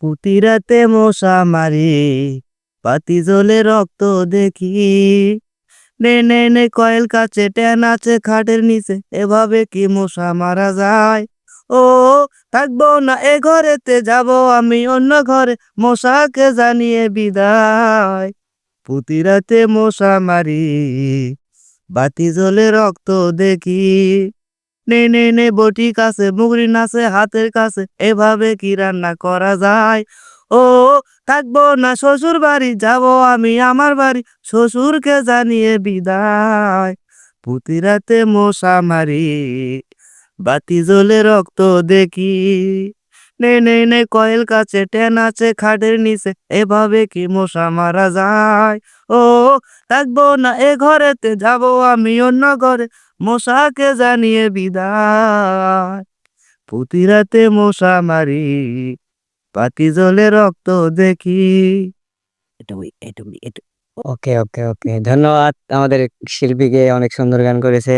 প্রতি রাতে মশা মারি, বাতি জ্বলে রক্ত দেখি। নে নে নে কয়েল কাছে ট্যান আছে খাটের নিচে, এভাবে কি মশা মারা যায়? ও থাকবো না এ ঘরেতে, যাব আমি অন্য ঘরে, মশাকে জানিয়ে বিদায়। প্রতি রাতে মশা মারি, বাতি জ্বলে রক্ত দেখি। নে নে নে বটি কাছে মুগরি নাচে হাতের কাছে, এভাবে কি রান্না করা যায়? ও থাকবো না শ্বশুর বাড়ি, যাব আমি আমার বাড়ি, শ্বশুরকে জানিয়ে বিদায়। প্রতি রাতে মশা মারি, বাতি জ্বলে রক্ত দেখি। নে নে নে কয়েল কাছে ট্যান আছে খাটের নিচে, এভাবে কি মশা মারা যায়? ও থাকবো না এ ঘরেতে, যাব আমি অন্য ঘরে, মশাকে জানিয়ে বিদায়। প্রতি রাতে মশা মারি, বাতি জ্বলে রক্ত দেখি। এটা ওকে ওকে ওকে, ধন্যবাদ। আমাদের শিল্পীকে অনেক সুন্দর গান করেছে।